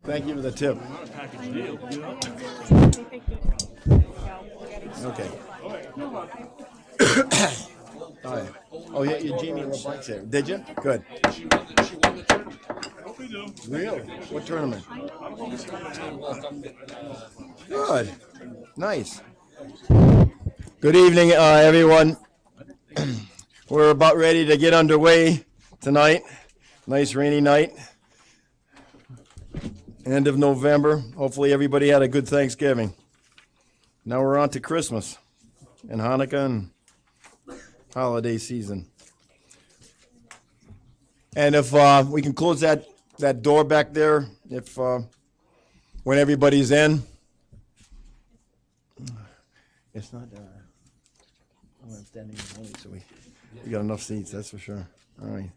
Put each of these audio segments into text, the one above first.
Thank you for the tip. Okay. All right. Oh, yeah, you Jamie LeBlanc's there. Did you? Good. She won the tournament. Really? What tournament? Good. Nice. Good evening, everyone. We're about ready to get underway tonight. Nice rainy night. End of November. Hopefully everybody had a good Thanksgiving. Now we're on to Christmas and Hanukkah and holiday season. And if we can close that door back there, if when everybody's in. It's not. I'm standing only, so we got enough seats. That's for sure. All right.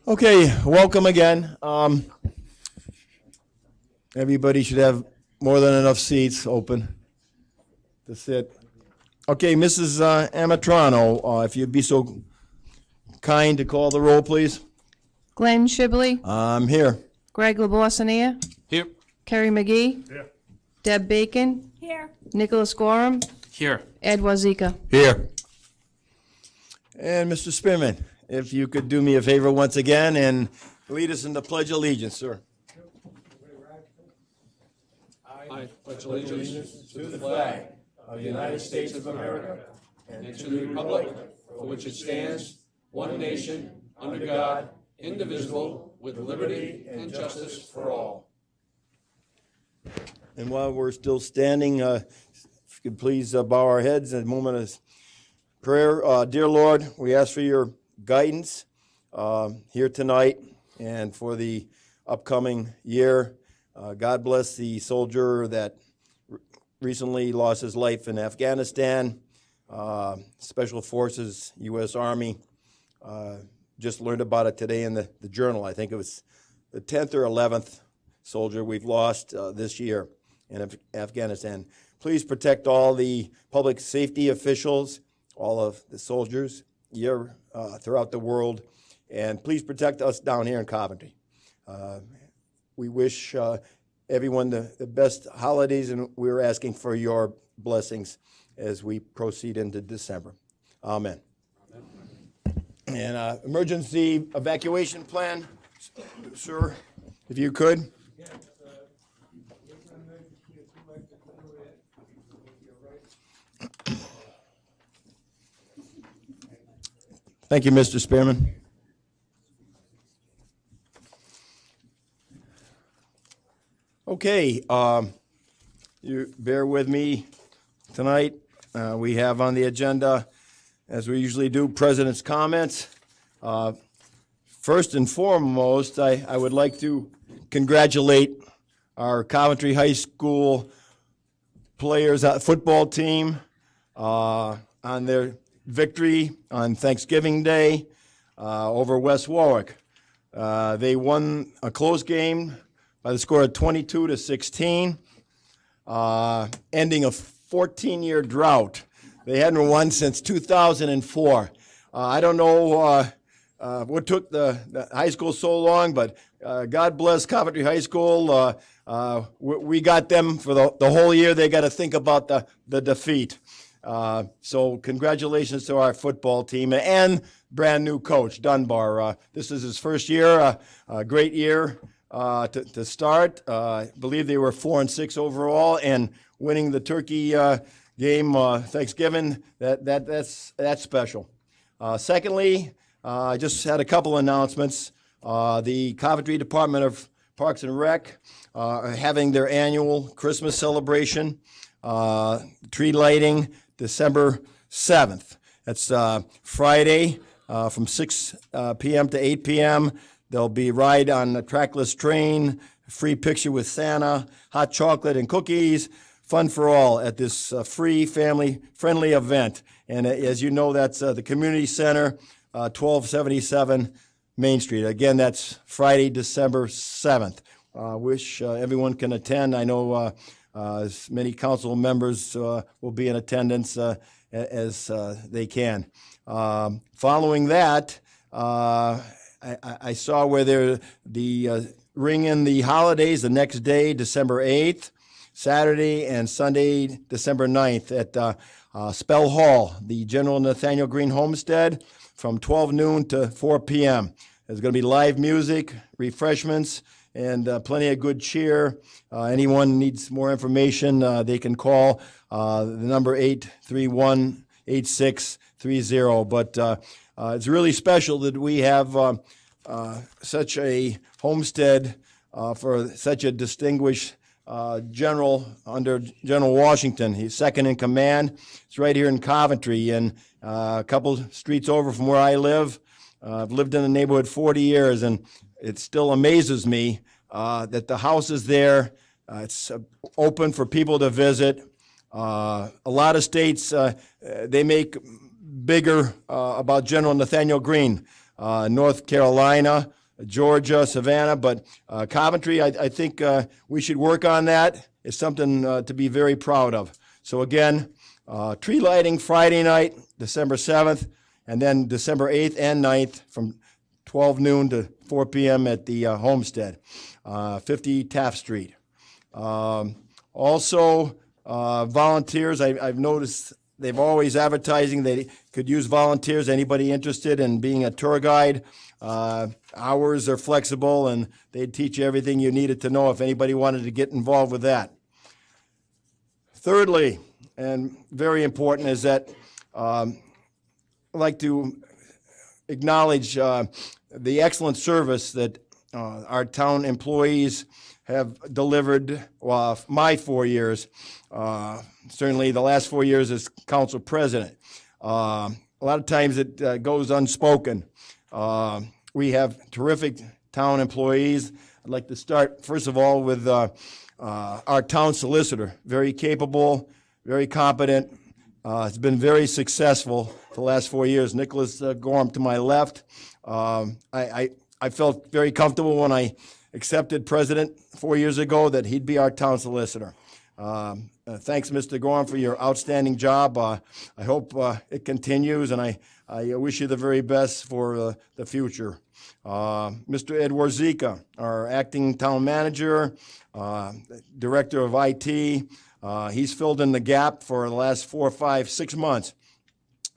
Okay. Welcome again. Everybody should have more than enough seats open to sit. Okay, Mrs. Amatrano, if you'd be so kind to call the roll, please. Glenn Shibley. I'm here. Greg LaBoissonniere. Here. Kerry McGee. Here. Deb Bacon. Here. Nicholas Gorham. Here. Ed Wazika. Here. And Mr. Spearman, if you could do me a favor once again and lead us in the Pledge of Allegiance, sir. I pledge allegiance To the flag of the United States of America and to the republic for which it stands, one nation, under God, indivisible, with liberty and justice for all. And while we're still standing, if you could please bow our heads in a moment of prayer. Dear Lord, we ask for your guidance here tonight and for the upcoming year. God bless the soldier that recently lost his life in Afghanistan. Special Forces, U.S. Army. Just learned about it today in the Journal. I think it was the 10th or 11th soldier we've lost this year in Afghanistan. Please protect all the public safety officials, all of the soldiers here throughout the world, and please protect us down here in Coventry. We wish everyone the best holidays, and we're asking for your blessings as we proceed into December. Amen. And emergency evacuation plan, sir, if you could. Thank you, Mr. Spearman. Okay, you bear with me tonight. We have on the agenda, as we usually do, President's comments. First and foremost, I would like to congratulate our Coventry High School players, football team, on their victory on Thanksgiving Day over West Warwick. They won a close game by the score of 22-16, ending a 14-year drought. They hadn't won since 2004. I don't know what took the high school so long, but God bless Coventry High School. We got them for the whole year. They got to think about the defeat. So congratulations to our football team and brand new coach, Dunbar. This is his first year, a great year to start. I believe they were 4-6 overall, and winning the turkey game Thanksgiving, that's special. Secondly, I just had a couple announcements. The Coventry Department of Parks and Rec are having their annual Christmas celebration, tree lighting, December 7th. That's Friday from 6 p.m. to 8 p.m. There'll be a ride on a trackless train, free picture with Santa, hot chocolate and cookies, fun for all at this free, family-friendly event. And as you know, that's the Community Center, 1277 Main Street. Again, that's Friday, December 7th. Wish everyone can attend. I know as many council members will be in attendance as they can. Following that, I saw where the ring in the holidays the next day, December 8th, Saturday and Sunday, December 9th at Spell Hall, the General Nathaniel Green Homestead, from 12 noon to 4 p.m. There's going to be live music, refreshments, and plenty of good cheer. Anyone needs more information, they can call the number 831-8630. But it's really special that we have such a homestead for such a distinguished general under General Washington. He's second in command. It's right here in Coventry, and a couple streets over from where I live. I've lived in the neighborhood 40 years, and it still amazes me that the house is there. It's open for people to visit. A lot of states, they make bigger about General Nathaniel Green. North Carolina, Georgia, Savannah, but Coventry, I think we should work on that. It's something to be very proud of. So again, tree lighting Friday night, December 7th, and then December 8th and 9th from 12 noon to 4 p.m. at the Homestead, 50 Taft Street. Also, volunteers, I've noticed they've always advertising they could use volunteers. Anybody interested in being a tour guide? Hours are flexible, and they'd teach you everything you needed to know if anybody wanted to get involved with that. Thirdly, and very important, is that I'd like to acknowledge the excellent service that our town employees have delivered my 4 years, certainly the last 4 years as council president. A lot of times it goes unspoken. We have terrific town employees. I'd like to start, first of all, with our town solicitor, very capable, very competent. It's been very successful the last 4 years. Nicholas Gorham to my left. I felt very comfortable when I accepted president 4 years ago that he'd be our town solicitor. Thanks, Mr. Gorham, for your outstanding job. I hope it continues, and I wish you the very best for the future. Mr. Ed Warzika, our acting town manager, director of IT, he's filled in the gap for the last 4, 5, 6 months,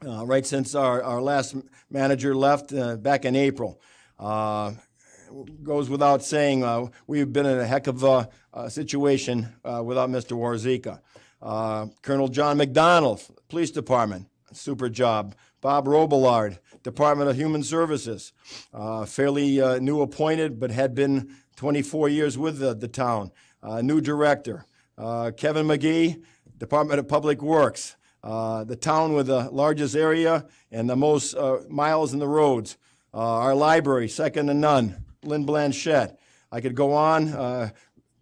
right since our last manager left back in April. Goes without saying, we've been in a heck of a situation without Mr. Warzika. Colonel John McDonald, Police Department, super job. Bob Robillard, Department of Human Services, fairly new appointed, but had been 24 years with the town. New director. Kevin McGee, Department of Public Works, the town with the largest area and the most miles in the roads. Our library, second to none. Lynn Blanchette. I could go on.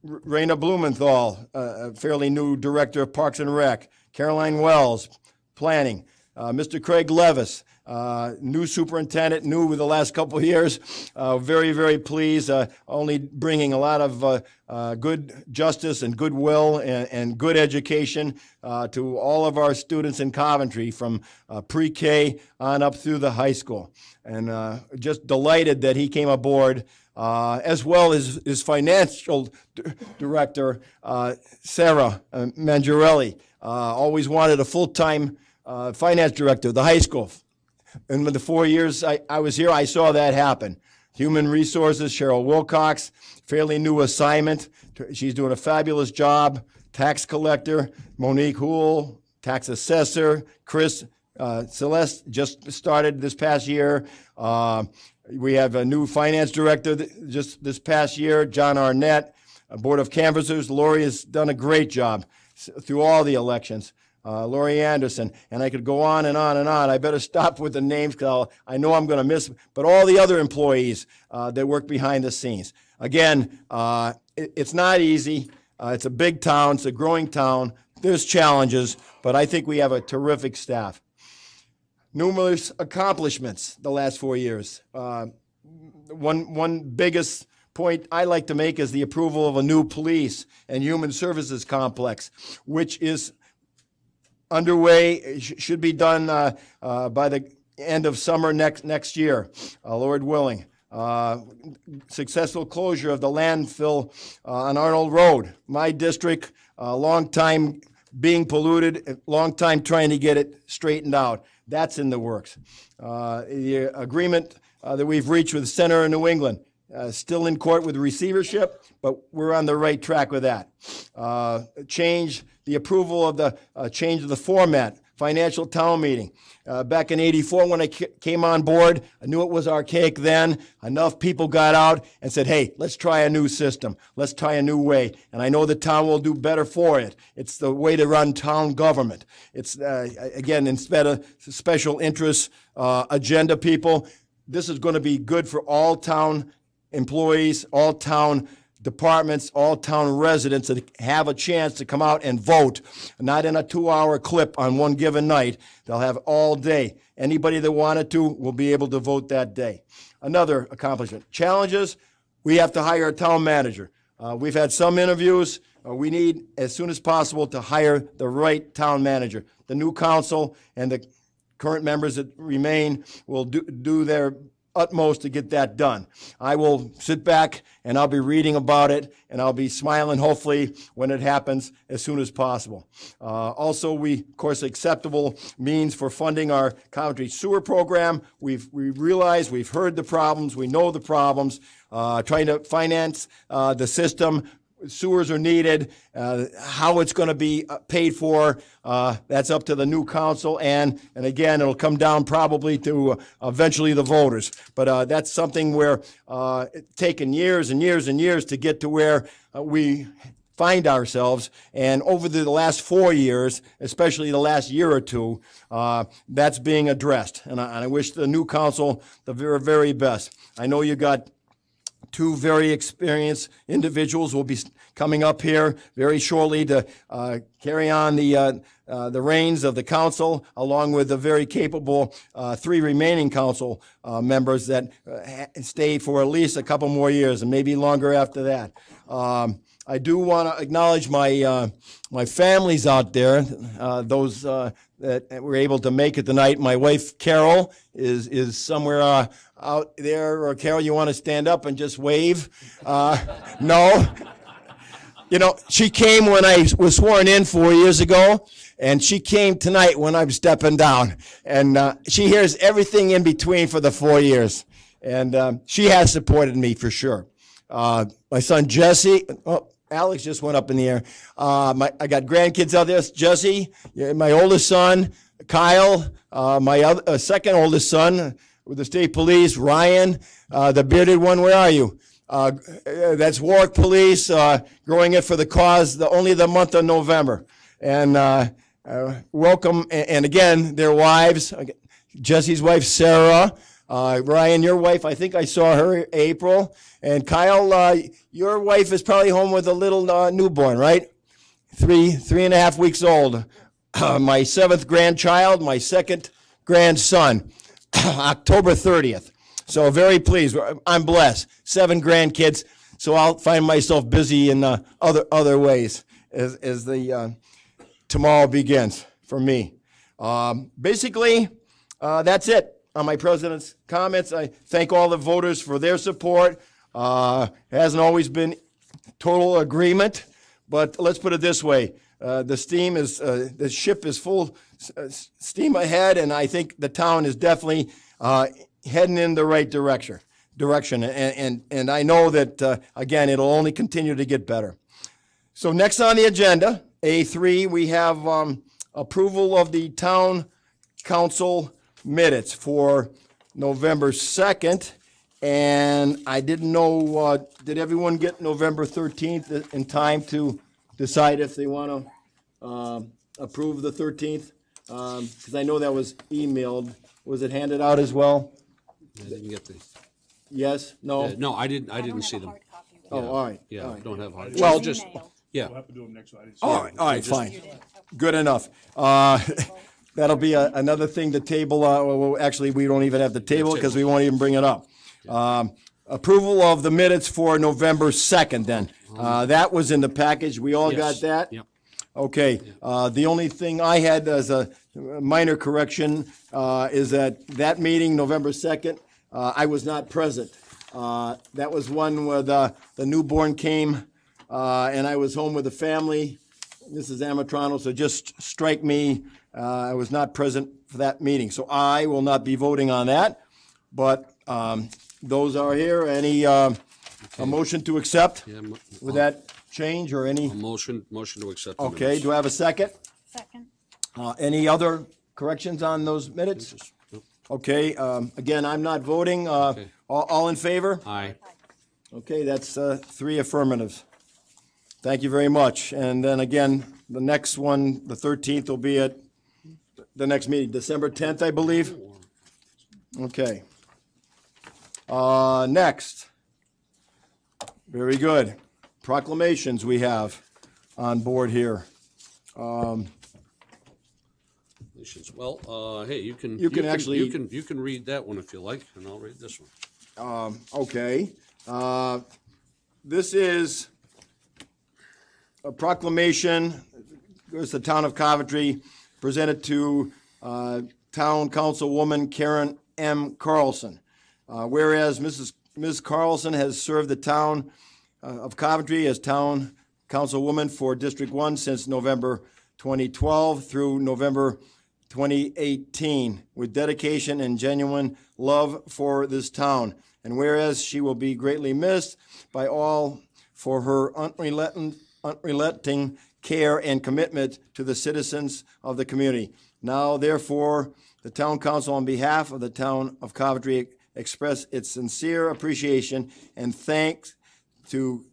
Raina Blumenthal, a fairly new director of Parks and Rec. Caroline Wells, planning. Mr. Craig Levis, new superintendent, new with the last couple of years. Very, very pleased, only bringing a lot of good justice and goodwill and good education to all of our students in Coventry from pre-K on up through the high school. And just delighted that he came aboard, as well as his financial director, Sarah Mangiarelli. Always wanted a full-time finance director of the high school. And with the 4 years I was here, I saw that happen. Human Resources, Cheryl Wilcox, fairly new assignment. She's doing a fabulous job. Tax collector, Monique Houle, tax assessor, Chris Celeste just started this past year. We have a new finance director just this past year, John Arnett. A board of canvassers, Lori has done a great job through all the elections. Lori Anderson, and I could go on and on and on. I better stop with the names because I know I'm going to miss, but all the other employees that work behind the scenes. Again, it's not easy. It's a big town. It's a growing town. There's challenges, but I think we have a terrific staff. Numerous accomplishments the last 4 years. One biggest point I like to make is the approval of a new police and human services complex, which is underway, should be done by the end of summer next year, Lord willing. Successful closure of the landfill on Arnold Road. My district, long time being polluted, long time trying to get it straightened out. That's in the works. The agreement that we've reached with the Center of New England, still in court with receivership, but we're on the right track with that. The approval of the change of the format, financial town meeting. Back in '84 when I came on board, I knew it was archaic then. Enough people got out and said, hey, let's try a new system. Let's try a new way. And I know the town will do better for it. It's the way to run town government. It's, again, instead of special interest agenda people, this is going to be good for all town employees, all town departments, all town residents that have a chance to come out and vote, not in a 2-hour clip on one given night. They'll have all day. Anybody that wanted to will be able to vote that day. Another accomplishment. Challenges, we have to hire a town manager. We've had some interviews. We need, as soon as possible, to hire the right town manager. The new council and the current members that remain will do their utmost to get that done. I will sit back and I'll be reading about it and I'll be smiling hopefully when it happens as soon as possible. Also, of course, acceptable means for funding our Coventry sewer program. We realize, we've heard the problems, we know the problems, trying to finance the system. Sewers are needed. How it's going to be paid for, that's up to the new council, and again, it'll come down probably to eventually the voters. But that's something where it's taken years and years and years to get to where we find ourselves, and over the last 4 years, especially the last year or two, that's being addressed. And I wish the new council the very, very best. I know you got two very experienced individuals will be coming up here very shortly to carry on the reins of the council, along with the very capable 3 remaining council members that stay for at least a couple more years and maybe longer after that. I do want to acknowledge my my families out there, those that were able to make it tonight. My wife Carol is somewhere out there. Or Carol, you want to stand up and just wave? No. You know, she came when I was sworn in 4 years ago, and she came tonight when I'm stepping down. And she hears everything in between for the 4 years. And she has supported me for sure. My son Jesse, oh, Alex just went up in the air. I got grandkids out there. Jesse, my oldest son, Kyle, my second oldest son with the state police, Ryan, the bearded one, where are you? That's Warwick Police, growing it for the cause, only the month of November. And welcome, and again, their wives, Jesse's wife, Sarah, Ryan, your wife, I think I saw her, April, and Kyle, your wife is probably home with a little newborn, right? 3.5 weeks old. My 7th grandchild, my 2nd grandson, October 30th. So very pleased. I'm blessed. 7 grandkids. So I'll find myself busy in other ways as the tomorrow begins for me. Basically, that's it on my president's comments. I thank all the voters for their support. It hasn't always been total agreement, but let's put it this way: the ship is full steam ahead, and I think the town is definitely heading in the right direction. And I know that again, it'll only continue to get better. So next on the agenda, A3, we have approval of the town council minutes for November 2nd. And I didn't know, did everyone get November 13th in time to decide if they want to approve the 13th? Because I know that was emailed. Was it handed out as well? I didn't get the. Yes? No? No, I didn't see them. Oh, all right. Yeah, all right. don't have hard. Well, just yeah. We'll have to do them next Friday. All right, fine. Good enough. That'll be another thing to table. Well, actually, we don't even have to table because we won't even bring it up. Approval of the minutes for November 2nd then. That was in the package. We all got that? Yep. Okay. The only thing I had as a minor correction is that meeting, November 2nd, I was not present. That was one where the newborn came, and I was home with the family. Mrs. Amatrano, so just strike me. I was not present for that meeting, so I will not be voting on that. But those are here. Any a motion to accept Yeah, with that change or any? a motion to accept the Okay, minutes. do I have a second? Second. Any other corrections on those minutes? Okay, again, I'm not voting. All in favor? Aye. Okay, that's 3 affirmatives. Thank you very much. And then again, the next one, the 13th, will be at the next meeting, December 10th, I believe. Okay. Next. Very good. Proclamations we have on board here. Well, hey, you can. You can actually- You can read that one if you like, and I'll read this one. Okay. This is a proclamation, goes to the town of Coventry, presented to Town Councilwoman Karen M. Carlson. Whereas Ms. Carlson has served the town of Coventry as Town Councilwoman for District 1 since November 2012 through November 2018, with dedication and genuine love for this town. And whereas she will be greatly missed by all for her unrelenting care and commitment to the citizens of the community. Now, therefore, the Town Council, on behalf of the Town of Coventry, express its sincere appreciation and thanks to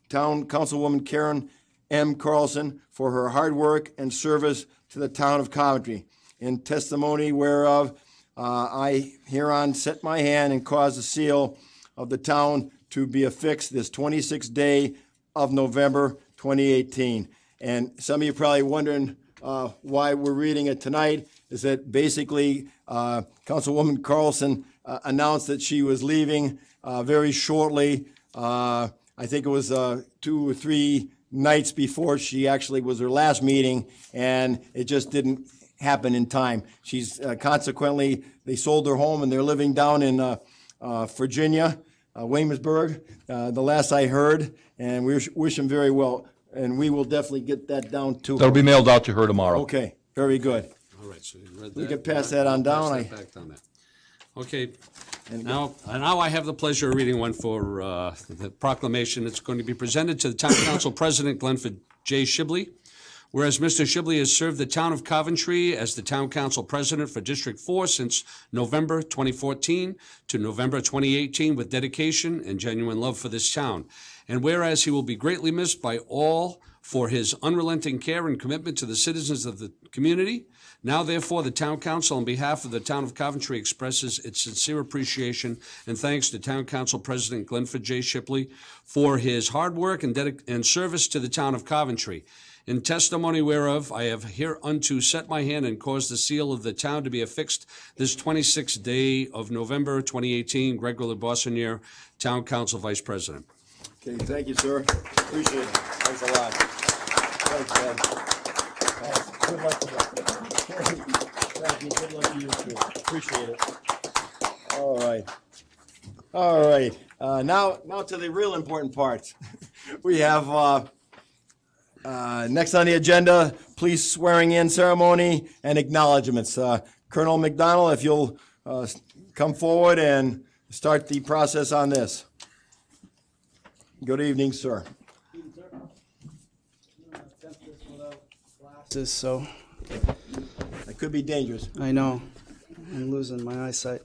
Town Councilwoman Karen M. Carlson for her hard work and service to the Town of Coventry. In testimony whereof, I hereon set my hand and cause the seal of the town to be affixed this 26th day of November 2018. And some of you probably wondering why we're reading it tonight, is that basically Councilwoman Carlson announced that she was leaving very shortly. I think it was 2 or 3 nights before she actually was her last meeting, and it just didn't happen in time. She's consequently, they sold their home and they're living down in Virginia, Williamsburg, the last I heard, and we wish them very well. And we will definitely get that down to her. That'll be mailed out to her tomorrow. Okay, very good. All right, so you read that. We can pass that on down. Pass that back down there. Okay, now I have the pleasure of reading one for the proclamation. It's going to be presented to the Town Council President Glenford J. Shibley. Whereas Mr. Shibley has served the town of Coventry as the Town Council President for District 4 since November 2014 to November 2018 with dedication and genuine love for this town. And whereas he will be greatly missed by all for his unrelenting care and commitment to the citizens of the community, now therefore the Town Council on behalf of the Town of Coventry expresses its sincere appreciation and thanks to Town Council President Glenford J. Shibley for his hard work and service to the Town of Coventry. In testimony whereof, I have hereunto set my hand and caused the seal of the town to be affixed this 26th day of November 2018. Gregory Bossinier, Town Council Vice President. Okay, thank you, sir. Appreciate it. Thanks a lot. Thanks, Ed. Thanks. Good luck to you. Thank you. Good luck to you, too. Appreciate it. All right. All right. Now to the real important parts. We have next on the agenda, police swearing in ceremony and acknowledgements. Colonel McDonald, if you'll come forward and start the process on this. Good evening, sir. So That could be dangerous. I know I'm losing my eyesight.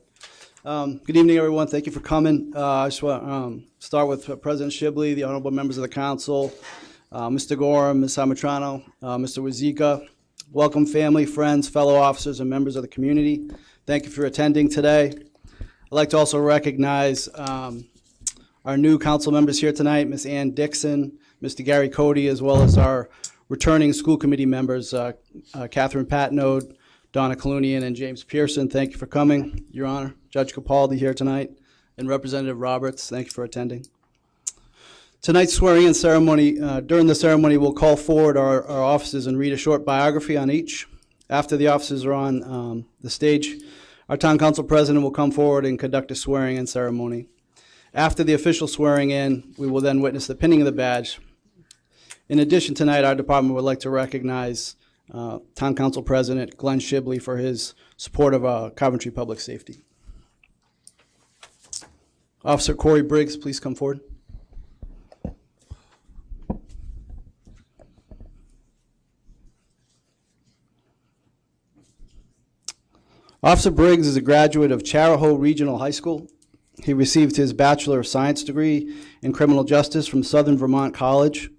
Good evening, everyone. Thank you for coming. I just want to start with President Shibley, the honorable members of the council, Mr. Gorham, Ms. Amatrano, Mr. Wazika. Welcome, family, friends, fellow officers, and members of the community. Thank you for attending today. I'd like to also recognize our new council members here tonight, Ms. Ann Dixon, Mr. Gary Cody, as well as our returning school committee members, Catherine Patnode, Donna Kalunian, and James Pearson. Thank you for coming, Your Honor. Judge Capaldi here tonight, and Representative Roberts, thank you for attending. Tonight's swearing-in ceremony, during the ceremony, we'll call forward our officers and read a short biography on each. After the officers are on the stage, our town council president will come forward and conduct a swearing-in ceremony. After the official swearing in, we will then witness the pinning of the badge. In addition, tonight, our department would like to recognize Town Council President Glenn Shibley for his support of Coventry Public Safety. Officer Corey Briggs, please come forward. Officer Briggs is a graduate of Charahoe Regional High School. He received his Bachelor of Science degree in Criminal Justice from Southern Vermont College.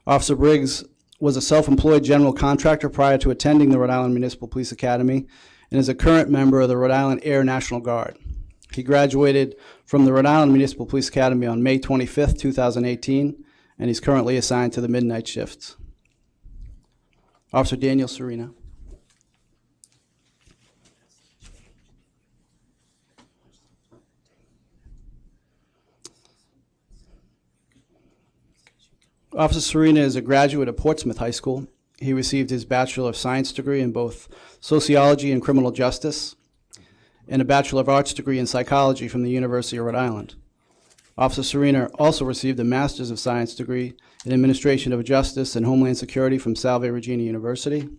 Officer Briggs was a self-employed general contractor prior to attending the Rhode Island Municipal Police Academy and is a current member of the Rhode Island Air National Guard. He graduated from the Rhode Island Municipal Police Academy on May 25th, 2018, and he's currently assigned to the midnight shift. Officer Daniel Serena. Officer Serena is a graduate of Portsmouth High School. He received his Bachelor of Science degree in both Sociology and Criminal Justice and a Bachelor of Arts degree in Psychology from the University of Rhode Island. Officer Serena also received a Master's of Science degree in Administration of Justice and Homeland Security from Salve Regina University.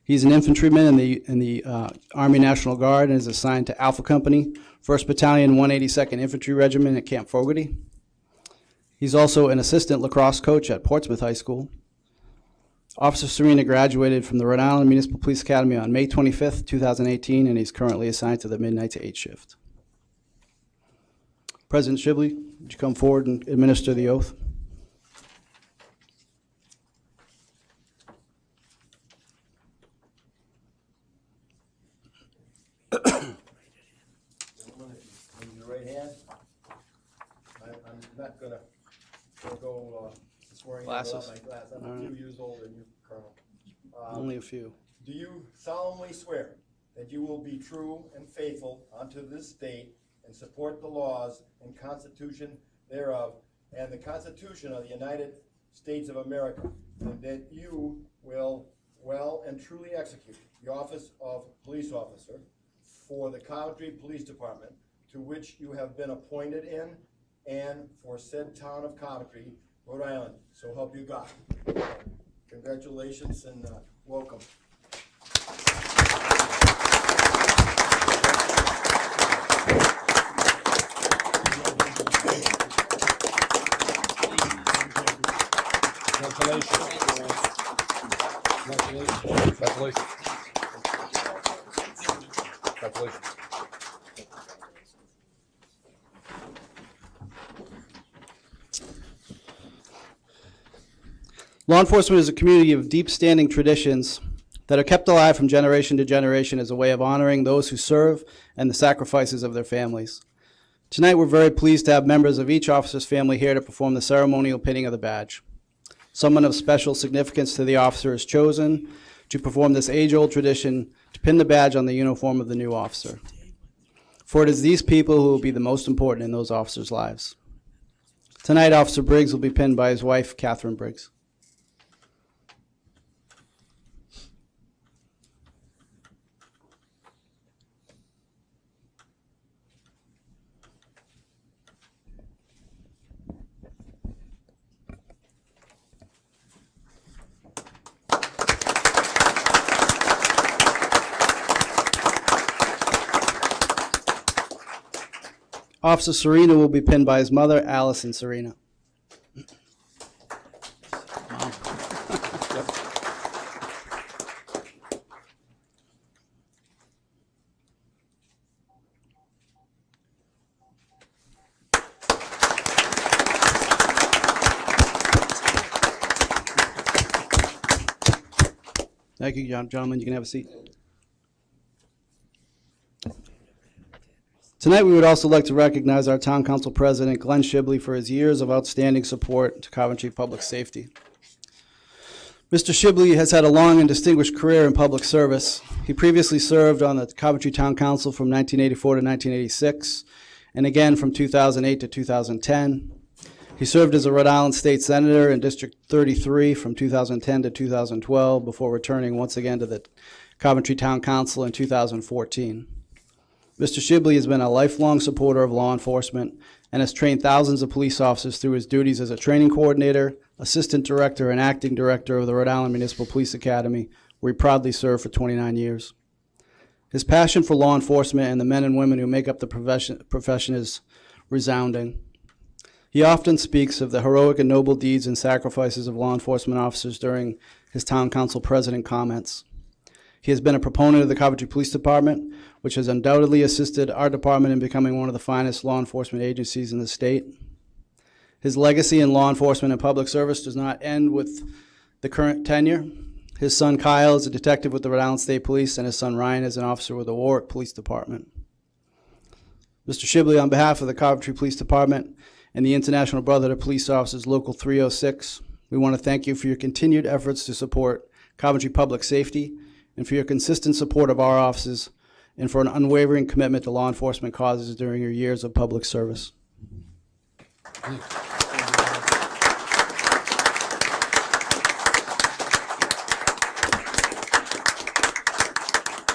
He's an infantryman in the Army National Guard and is assigned to Alpha Company, 1st Battalion, 182nd Infantry Regiment at Camp Fogarty. He's also an assistant lacrosse coach at Portsmouth High School. Officer Serena graduated from the Rhode Island Municipal Police Academy on May 25th, 2018, and he's currently assigned to the midnight to 8 shift. President Shibley, would you come forward and administer the oath? Raise your right hand. I'm not gonna go swearing in without Glasses. my glasses. I'm a few years older than you, Colonel. Only a few. Do you solemnly swear that you will be true and faithful unto this state and support the laws and Constitution thereof and the Constitution of the United States of America, and that you will well and truly execute the office of police officer for the Coventry Police Department, to which you have been appointed in, and for said town of Coventry, Rhode Island. So help you God. Congratulations and welcome. Law enforcement is a community of deep-standing traditions that are kept alive from generation to generation as a way of honoring those who serve and the sacrifices of their families. Tonight, we're very pleased to have members of each officer's family here to perform the ceremonial pinning of the badge. Someone of special significance to the officer is chosen to perform this age-old tradition to pin the badge on the uniform of the new officer. For it is these people who will be the most important in those officers' lives. Tonight, Officer Briggs will be pinned by his wife, Catherine Briggs. Officer Serena will be pinned by his mother, Allison Serena. Thank you, gentlemen. You can have a seat. Tonight, we would also like to recognize our Town Council President, Glenn Shibley, for his years of outstanding support to Coventry Public Safety. Mr. Shibley has had a long and distinguished career in public service. He previously served on the Coventry Town Council from 1984 to 1986, and again from 2008 to 2010. He served as a Rhode Island State Senator in District 33 from 2010 to 2012, before returning once again to the Coventry Town Council in 2014. Mr. Shibley has been a lifelong supporter of law enforcement and has trained thousands of police officers through his duties as a training coordinator, assistant director, and acting director of the Rhode Island Municipal Police Academy, where he proudly served for 29 years. His passion for law enforcement and the men and women who make up the profession is resounding. He often speaks of the heroic and noble deeds and sacrifices of law enforcement officers during his town council president comments. He has been a proponent of the Coventry Police Department, which has undoubtedly assisted our department in becoming one of the finest law enforcement agencies in the state. His legacy in law enforcement and public service does not end with the current tenure. His son Kyle is a detective with the Rhode Island State Police, and his son Ryan is an officer with the Warwick Police Department. Mr. Shibley, on behalf of the Coventry Police Department and the International Brotherhood of Police Officers Local 306, we want to thank you for your continued efforts to support Coventry public safety and for your consistent support of our offices and for an unwavering commitment to law enforcement causes during your years of public service.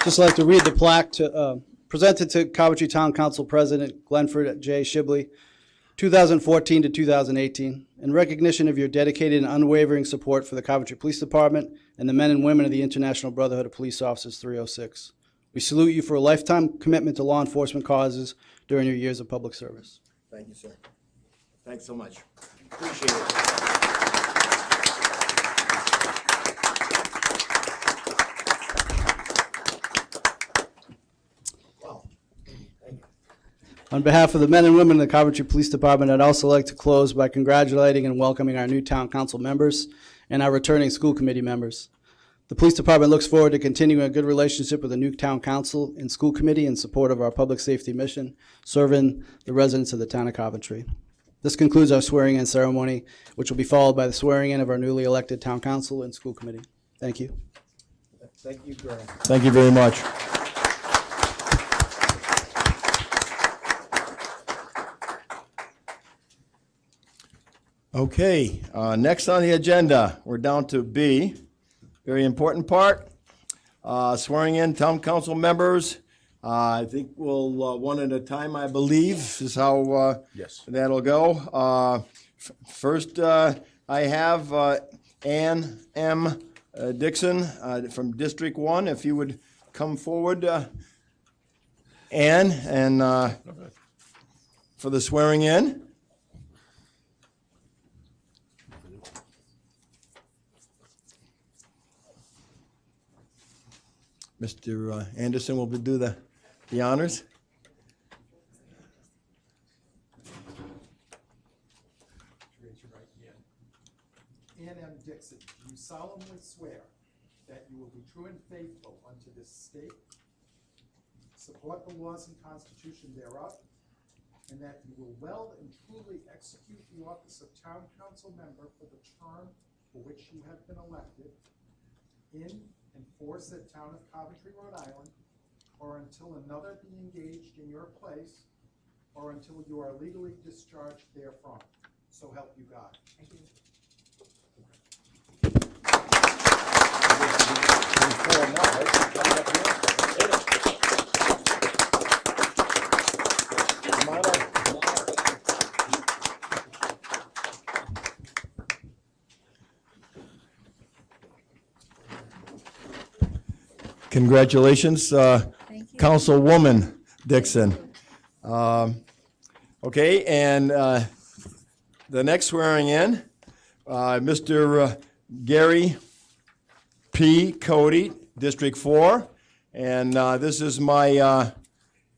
Just like to read the plaque presented to Coventry Town Council President Glenford J. Shibley, 2014 to 2018, in recognition of your dedicated and unwavering support for the Coventry Police Department and the men and women of the International Brotherhood of Police Officers 306. We salute you for a lifetime commitment to law enforcement causes during your years of public service. Thank you, sir. Thanks so much. Appreciate it. Wow. Thank you. On behalf of the men and women of the Coventry Police Department, I'd also like to close by congratulating and welcoming our new town council members and our returning school committee members. The police department looks forward to continuing a good relationship with the new town council and school committee in support of our public safety mission, serving the residents of the town of Coventry. This concludes our swearing-in ceremony, which will be followed by the swearing-in of our newly elected town council and school committee. Thank you. Thank you, Graham. Thank you very much. Okay, next on the agenda, we're down to B, very important part, swearing in town council members. I think we'll, one at a time, I believe, is how Yes. that'll go. First, I have Ann M. Dixon from District 1, if you would come forward, Ann, and for the swearing in. Mr. Anderson will do the honors. Raise your right hand. Ann M. Dixon, do you solemnly swear that you will be true and faithful unto this state, support the laws and constitution thereof, and that you will well and truly execute the office of town council member for the term for which you have been elected in and for said town of Coventry, Rhode Island, or until another be engaged in your place, or until you are legally discharged therefrom. So help you God. Thank you. Congratulations, Councilwoman Dixon. Okay, and the next swearing in, Mr. Gary P. Cody, District 4, and this is my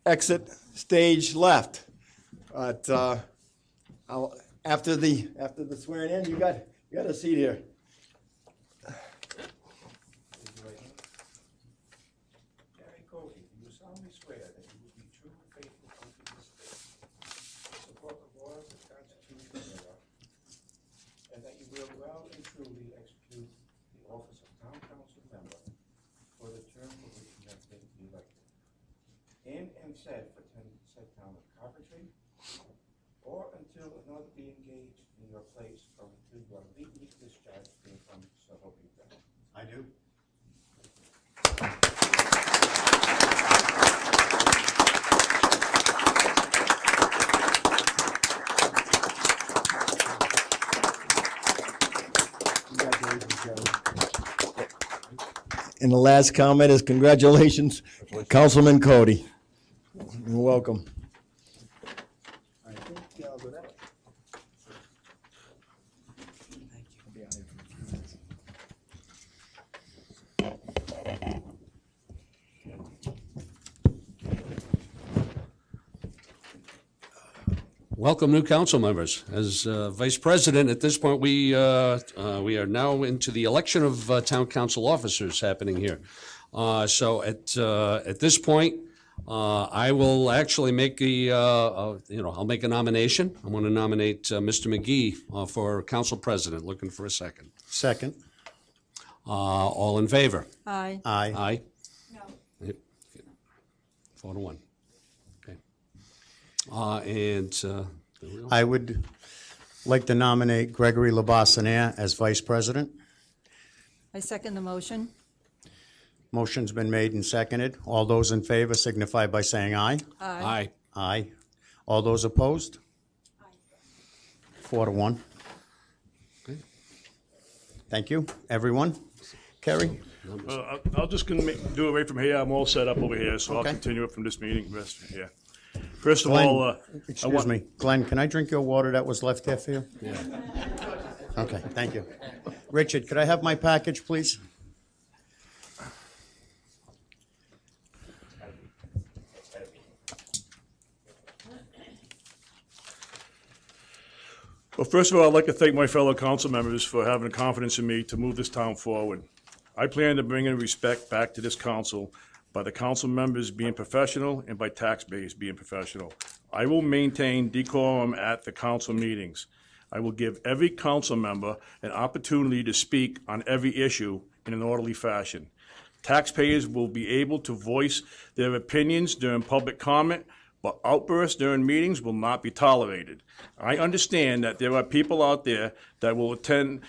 exit stage left. But after the swearing in, you got a seat here. Gary Cody, do you solemnly swear that you will be true and faithful unto this state, support the laws and constitution thereof, and that you will well and truly execute the office of town council member for the term for which you have been elected, in and said for said town of Coventry, or until another be engaged in your place, or until you are legally discharged therefrom, so help you God? I do. And the last comment is congratulations, Councilman Cody. You're welcome. Welcome, new council members. As Vice President, at this point, we are now into the election of town council officers happening here. So at this point, I will actually make I'll make a nomination. I want to nominate Mr. McGee for council president. Looking for a second. Second. All in favor? Aye. Aye. Aye? No. 4-1. Okay. I would like to nominate Gregory LeBassonere as vice president. I second the motion. Motion's been made and seconded. All those in favor signify by saying aye. Aye. Aye. All those opposed? 4-1. Okay. Thank you, everyone. Kerry? I'll just gonna do it right from here. I'm all set up over here, so I'll Okay. continue it from this meeting. Rest here. First of Glenn, all, I excuse want- me. Glenn, can I drink your water that was left there for you? Yeah. Okay, thank you. Richard, could I have my package, please? Well, first of all, I'd like to thank my fellow council members for having confidence in me to move this town forward. I plan to bring in respect back to this council by the council members being professional and by taxpayers being professional. I will maintain decorum at the council meetings. I will give every council member an opportunity to speak on every issue in an orderly fashion. Taxpayers will be able to voice their opinions during public comment, but outbursts during meetings will not be tolerated. I understand that there are people out there that will attempt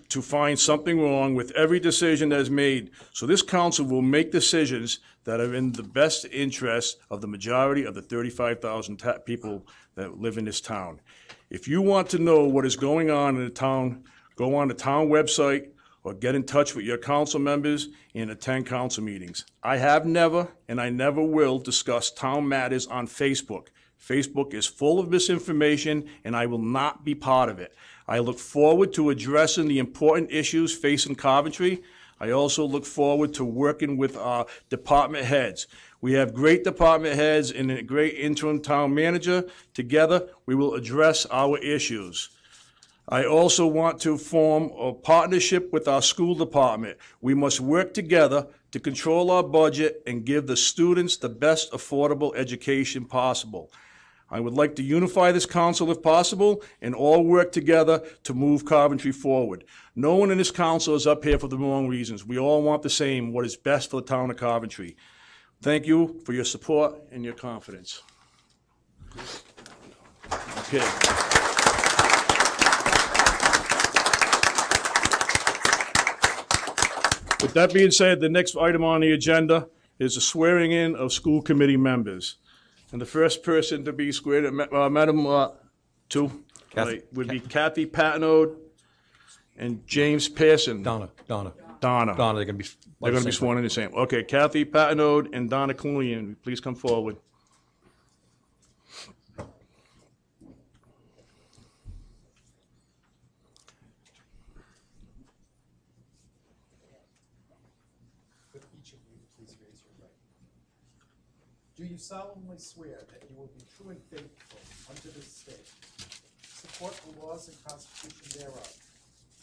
to find something wrong with every decision that is made. So this council will make decisions that are in the best interest of the majority of the 35,000 people that live in this town. If you want to know what is going on in the town, go on the town website or get in touch with your council members and attend council meetings. I have never, and I never will, discuss town matters on Facebook. Facebook is full of misinformation, and I will not be part of it. I look forward to addressing the important issues facing Coventry. I also look forward to working with our department heads. We have great department heads and a great interim town manager. Together, we will address our issues. I also want to form a partnership with our school department. We must work together to control our budget and give the students the best affordable education possible. I would like to unify this council if possible and all work together to move Coventry forward. No one in this council is up here for the wrong reasons. We all want the same, what is best for the town of Coventry. Thank you for your support and your confidence. Okay. With that being said, the next item on the agenda is the swearing in of school committee members. And the first person to be sweared in, Madam would be Kathy Patnode and James Pearson. Donna. Donna. They're gonna be. They're going to be sworn in the same. Okay, Kathy Patnode and Donna Clunian, please come forward. Would each of you please raise your right hand? Do you solemnly swear that you will be true and faithful unto this state, support the laws and constitution thereof,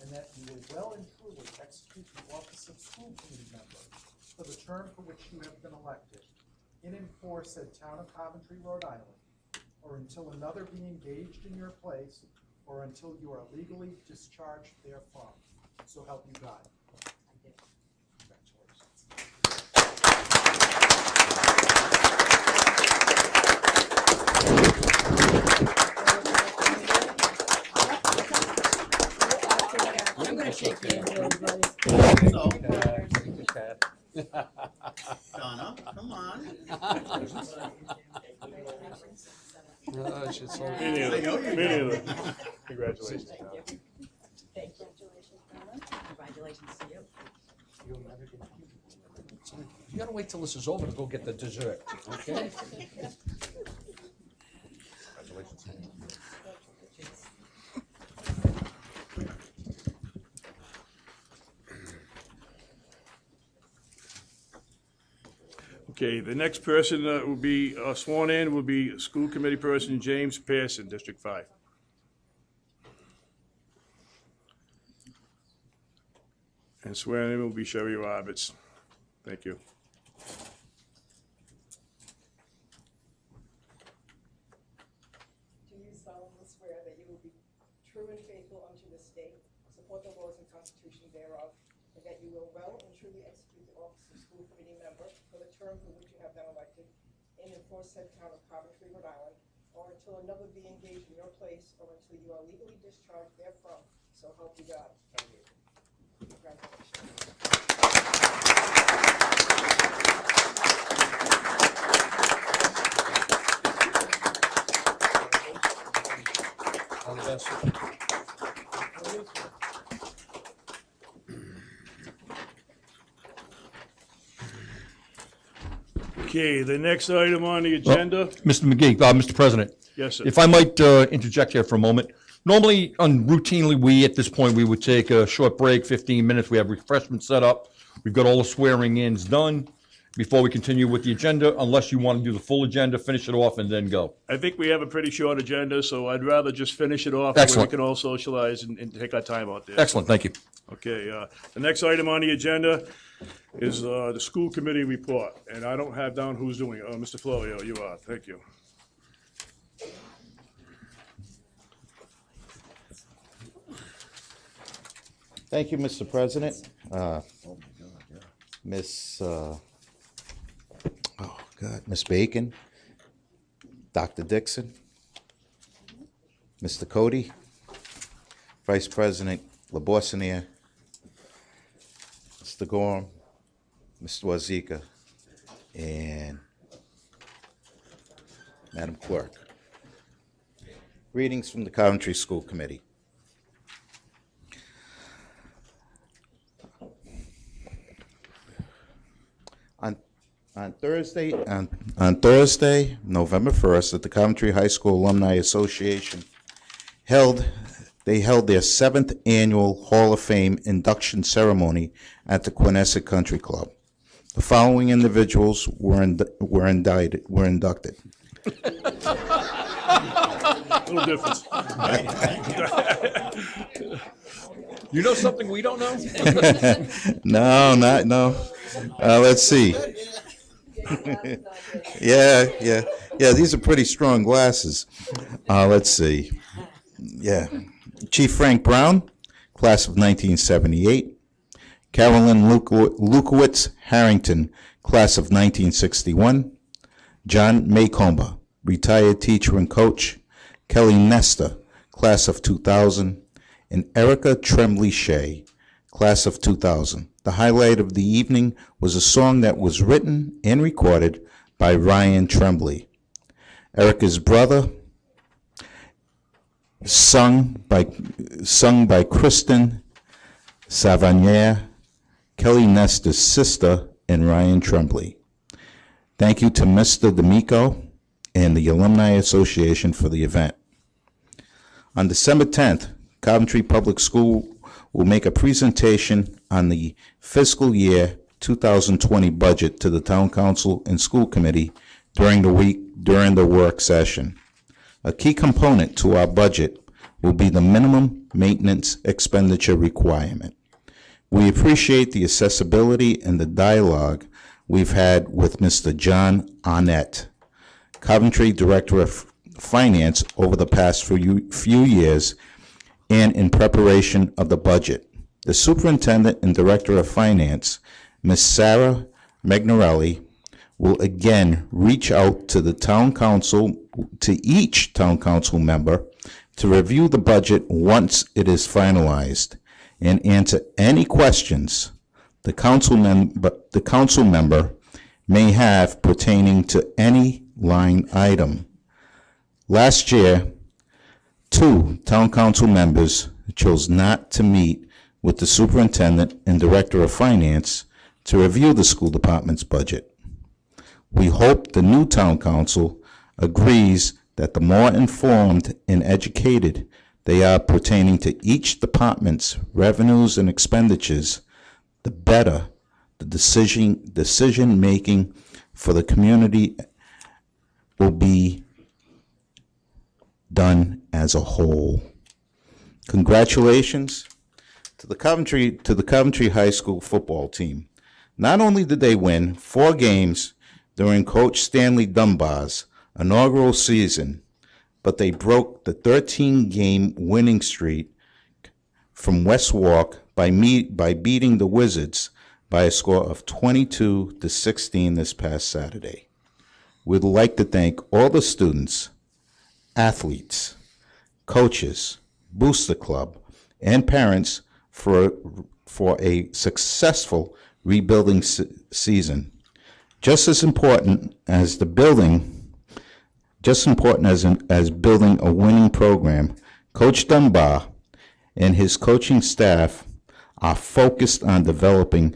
and that you will well and truly execute the office of school committee member for the term for which you have been elected, in and for said town of Coventry, Rhode Island, or until another be engaged in your place, or until you are legally discharged therefrom? So help you God. Congratulations. I'm gonna shake hands with everybody. Donna, come on. Me neither. Congratulations. Thank you. Congratulations to you. You gotta wait till this is over to go get the dessert, okay? Okay, the next person that will be sworn in will be School Committee Person James Pearson, District 5. And swearing in will be Sherry Roberts. Thank you. Do you solemnly swear that you will be true and faithful unto the state, support the laws and constitution thereof, and that you will well and truly execute the office of school committee member for the term for which you have been elected in and for said town of Coventry, Rhode Island, or until another be engaged in your place, or until you are legally discharged therefrom, so help you God. Congratulations. All the best. Okay, the next item on the agenda. Mr. McGee, Mr. President. Yes, sir. If I might interject here for a moment. Normally, routinely, at this point, we would take a short break, 15 minutes. We have refreshments set up. We've got all the swearing-ins done before we continue with the agenda, unless you want to do the full agenda, finish it off, and then go. I think we have a pretty short agenda, so I'd rather just finish it off. Where Excellent. we can all socialize and take our time out there. Excellent, thank you. Okay, the next item on the agenda is the school committee report, and I don't have down who's doing it. Mr. Florio, you are. Thank you. Thank you, Mr. President. Miss Bacon, Dr. Dixon, Mr. Cody, Vice President LaBoissoniere, Mr. Gorham, Mr. Wazika, and Madam Clerk. Greetings from the Coventry School Committee. On Thursday, November 1st, at the Coventry High School Alumni Association, they held their 7th annual Hall of Fame induction ceremony at the Quinnesset Country Club. The following individuals were inducted. Little difference. You know something we don't know? No. Let's see. Yeah. These are pretty strong glasses. Let's see. Yeah. Chief Frank Brown, class of 1978. Carolyn Lukowitz Harrington, class of 1961. John Maycomba, retired teacher and coach. Kelly Nesta, class of 2000. And Erica Tremblay Shea, class of 2000. The highlight of the evening was a song that was written and recorded by Ryan Tremblay. Erica's brother, sung by Kristen Savanier, Kelly Nesta's sister, and Ryan Tremblay. Thank you to Mr. D'Amico and the Alumni Association for the event. On December 10th, Coventry Public School will make a presentation on the fiscal year 2020 budget to the Town Council and School Committee during the work session. A key component to our budget will be the minimum maintenance expenditure requirement. We appreciate the accessibility and the dialogue we've had with Mr. John Arnett, Coventry Director of Finance, over the past few years and in preparation of the budget. The Superintendent and Director of Finance, Ms. Sarah Magnarelli, will again reach out to the Town Council, to each Town Council member, to review the budget once it is finalized and answer any questions the council member may have pertaining to any line item. Last year, 2 Town Council members chose not to meet with the superintendent and director of finance to review the school department's budget. We hope the new town council agrees that the more informed and educated they are pertaining to each department's revenues and expenditures, the better the decision-making for the community will be done as a whole. Congratulations to the Coventry High School football team. Not only did they win 4 games during Coach Stanley Dunbar's inaugural season, but they broke the 13-game winning streak from West Wark by beating the Wizards by a score of 22-16 this past Saturday. We'd like to thank all the students, athletes, coaches, Booster Club, and parents for a successful rebuilding season. Just as important as building a winning program, Coach Dunbar and his coaching staff are focused on developing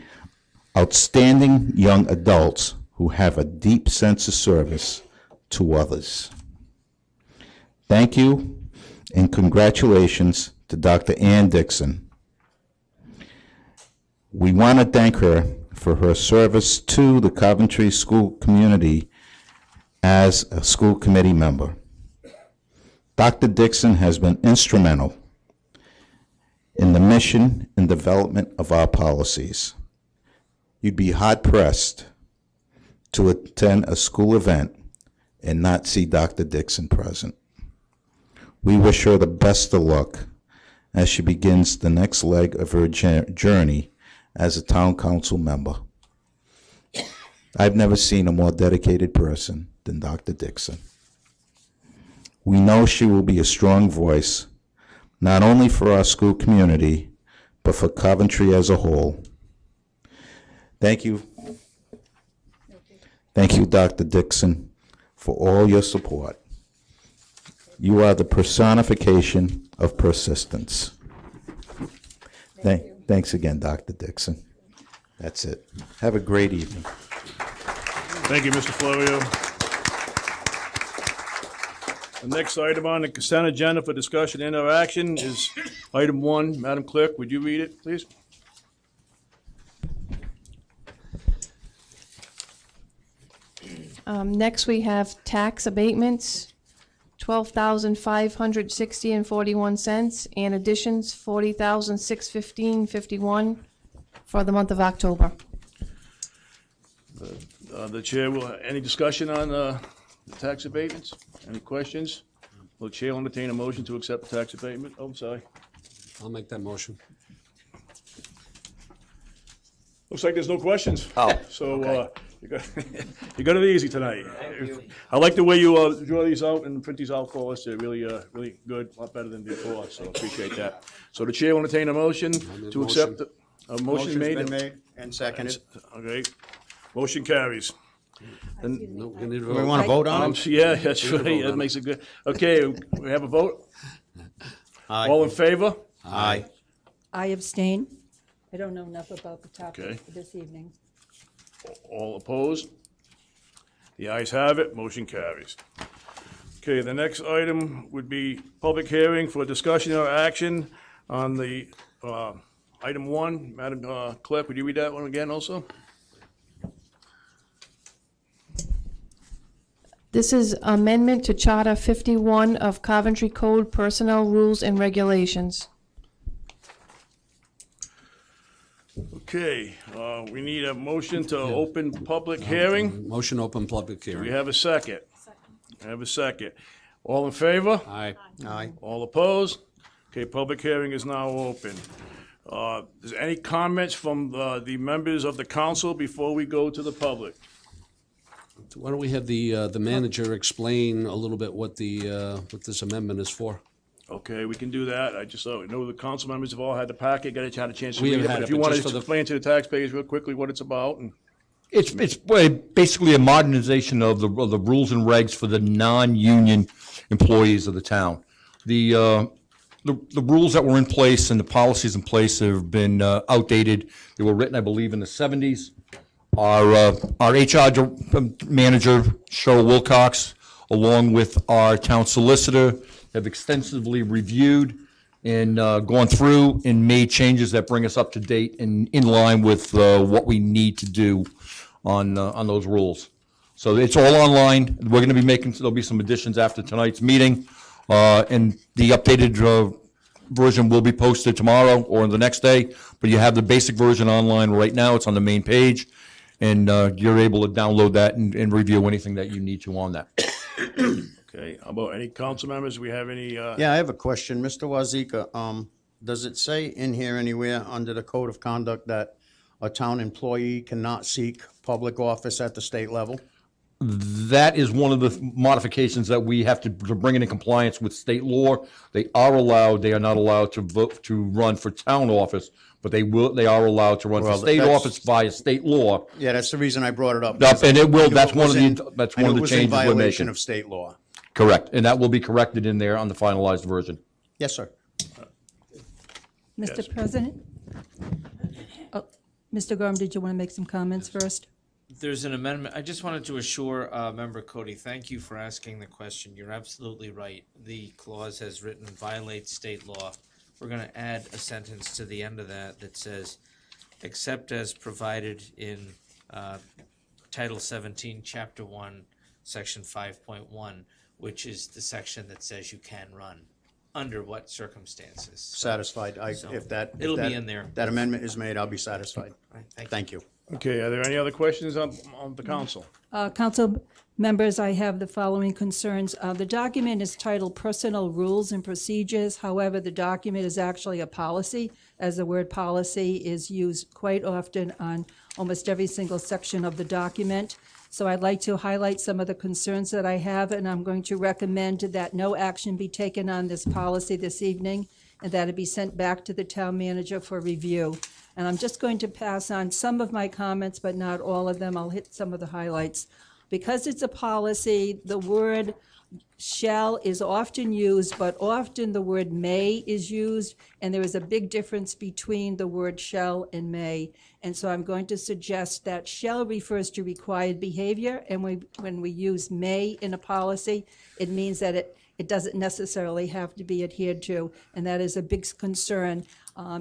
outstanding young adults who have a deep sense of service to others. Thank you and congratulations to Dr. Ann Dixon. We want to thank her for her service to the Coventry school community as a school committee member. Dr. Dixon has been instrumental in the mission and development of our policies. You'd be hard-pressed to attend a school event and not see Dr. Dixon present. We wish her the best of luck as she begins the next leg of her journey as a town council member. I've never seen a more dedicated person than Dr. Dixon. We know she will be a strong voice, not only for our school community, but for Coventry as a whole. Thank you. Thank you, Dr. Dixon, for all your support. You are the personification of persistence. Thanks again, Dr. Dixon. That's it. Have a great evening. Thank you, Mr. Florio. The next item on the consent agenda for discussion and interaction is item 1. Madam Clerk, would you read it, please? Next, we have tax abatements, $12,560.41, and additions, $40,615.51 for the month of October. The chair will, any discussion on the tax abatements? Any questions? Will the chair entertain a motion to accept the tax abatement? Oh, I'm sorry. I'll make that motion. Looks like there's no questions. Oh, So, okay. you got it easy tonight. I like the way you draw these out and print these out for us. They're really, really good, a lot better than before, so appreciate that. So the chair will entertain a motion to accept, a motion made. Motion's been made and seconded. Okay, motion carries. No, we need to We vote. want to vote on it? Yeah, that's right, that makes it good. Okay, we have a vote? Aye. All in favor? Aye. I abstain. I don't know enough about the Okay. topic for this evening. All opposed? The ayes have it, motion carries. Okay, the next item would be public hearing for discussion or action on the item 1. Madam Clerk, would you read that one again also? This is amendment to Charter 51 of Coventry Code Personnel Rules and Regulations. Okay, we need a motion to open public hearing. Motion open public Do we hearing. have a second? I have a second. All in favor? Aye. Aye. All opposed? Okay, public hearing is now open. Is any comments from the members of the council before we go to the public? Why don't we have the manager explain a little bit what what this amendment is for? Okay, we can do that. I just know the council members have all had the packet, had a chance to We read have it. had But it, if you but want just to for the- explain to the taxpayers real quickly what it's about, and It's basically a modernization of the rules and regs for the non-union employees of the town. The the rules that were in place and the policies in place have been outdated. They were written, I believe, in the 70s. Our HR manager, Cheryl Wilcox, along with our town solicitor, have extensively reviewed and gone through and made changes that bring us up to date and in line with what we need to do on those rules. So it's all online. We're going to be making, there'll be some additions after tonight's meeting. And the updated version will be posted tomorrow or the next day. But you have the basic version online right now. It's on the main page. And you're able to download that and review anything that you need to on that. Okay, how about any council members? We have any, Yeah, I have a question. Mr. Wazika, does it say in here anywhere under the code of conduct that a town employee cannot seek public office at the state level? That is one of the modifications that we have to bring it in compliance with state law. They are not allowed to vote to run for town office, but they are allowed to run for Well, state that's- office via state law. Yeah, that's the reason I brought it up. And it will, I knew that's it one of was in- the, that's I one knew of it the was in changes we're violation making. of state law. Correct, and that will be corrected in there on the finalized version. Yes, sir. Mr. President? Oh, Mr. Gorham, did you want to make some comments first? There's an amendment. I just wanted to assure Member Cody, thank you for asking the question. You're absolutely right. The clause as written violates state law. We're going to add a sentence to the end of that says, except as provided in Title 17, Chapter 1, Section 5.1, which is the section that says you can run. Under what circumstances? Satisfied. If that It'll be in there. That amendment is made, I'll be satisfied. Right, Thank you. okay, are there any other questions on the council? Council members, I have the following concerns. The document is titled Personnel Rules and Procedures. However, the document is actually a policy, as the word policy is used quite often on almost every single section of the document. So I'd like to highlight some of the concerns that I have, and I'm going to recommend that no action be taken on this policy this evening, and that it be sent back to the town manager for review. And I'm just going to pass on some of my comments, but not all of them. I'll hit some of the highlights. Because it's a policy, the word shall is often used, but often the word may is used, and there is a big difference between the word shall and may. And so I'm going to suggest that shall refers to required behavior, and when we use may in a policy, it means that it doesn't necessarily have to be adhered to, and that is a big concern.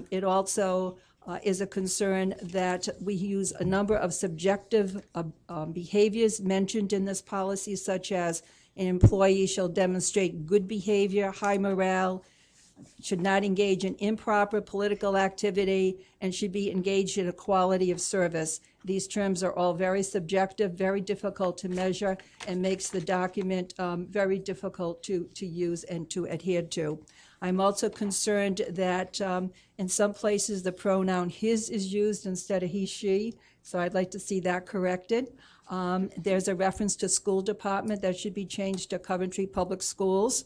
It also is a concern that we use a number of subjective behaviors mentioned in this policy, such as an employee shall demonstrate good behavior, high morale, should not engage in improper political activity, and should be engaged in a quality of service. These terms are all very subjective, very difficult to measure, and makes the document very difficult to use and to adhere to. I'm also concerned that in some places the pronoun his is used instead of he, she, so I'd like to see that corrected. There's a reference to school department that should be changed to Coventry Public Schools.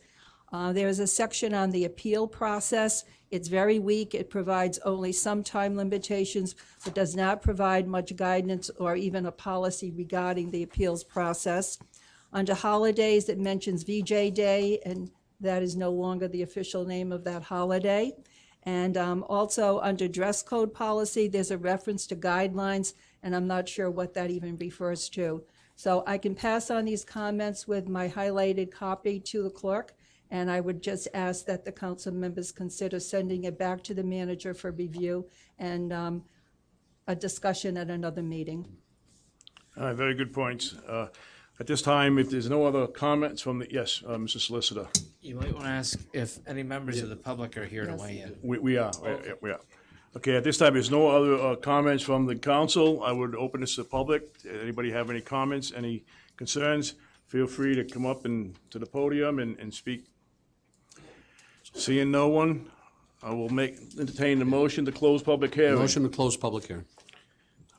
There's a section on the appeal process. It's very weak. It provides only some time limitations, but does not provide much guidance or even a policy regarding the appeals process. Under holidays, it mentions VJ Day, and that is no longer the official name of that holiday. And also under dress code policy, there's a reference to guidelines, and I'm not sure what that even refers to. So I can pass on these comments with my highlighted copy to the clerk, and I would just ask that the council members consider sending it back to the manager for review and a discussion at another meeting. All right, very good points. At this time, if there's no other comments from the, yes, Mr. Solicitor. You might want to ask if any members of the public are here to weigh in. We are. Okay, at this time, there's no other comments from the council. I would open this to the public. Anybody have any comments, any concerns? Feel free to come up to the podium and speak. Seeing no one, I will entertain the motion to close public hearing. Motion to close public hearing.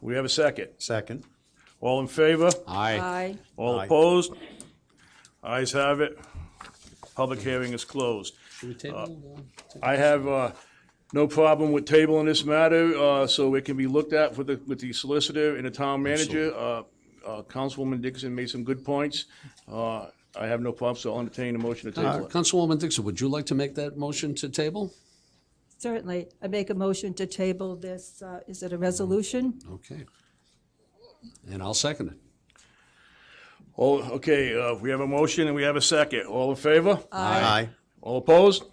We have a second. Second. All in favor? Aye. Aye. All Aye. opposed? Ayes have it. Public hearing is closed. Should we table? I have no problem with tabling this matter, so it can be looked at with the solicitor and the town manager. Councilwoman Dixon made some good points. I have no problem, so I'll entertain a motion to table it. Councilwoman Dixon, would you like to make that motion to table? Certainly. I make a motion to table this, is it a resolution? Okay. And I'll second it. Okay, we have a motion and we have a second. All in favor? Aye. All opposed?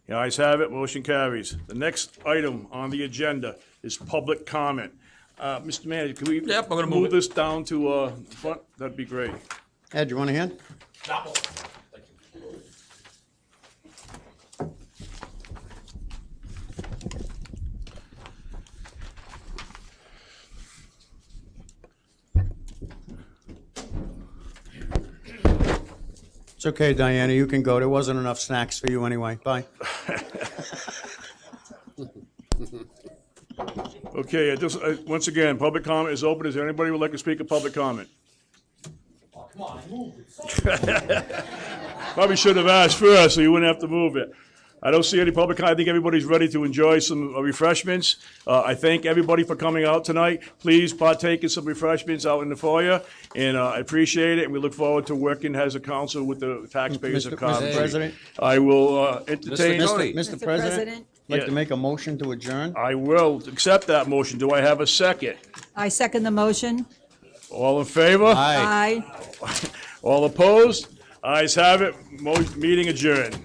The ayes have it, motion carries. The next item on the agenda is public comment. Mr. Manager, can we Yep, I'm gonna move it. this down to front? That'd be great. Ed, you want a hand? It's okay, Diana, you can go. There wasn't enough snacks for you anyway. Bye. Okay, once again, public comment is open. Is there anybody who would like to speak at public comment? Oh, come on, move it. Probably should have asked first, so you wouldn't have to move it. I don't see any public comment. I think everybody's ready to enjoy some refreshments. I thank everybody for coming out tonight. Please partake in some refreshments out in the foyer, and I appreciate it, and we look forward to working as a council with the taxpayers of Mr. Coventry. President? I will entertain. Cody. Mr. President? Like to make a motion to adjourn? I will accept that motion. Do I have a second? I second the motion. All in favor? Aye. Aye. All opposed? Ayes have it. Meeting adjourned.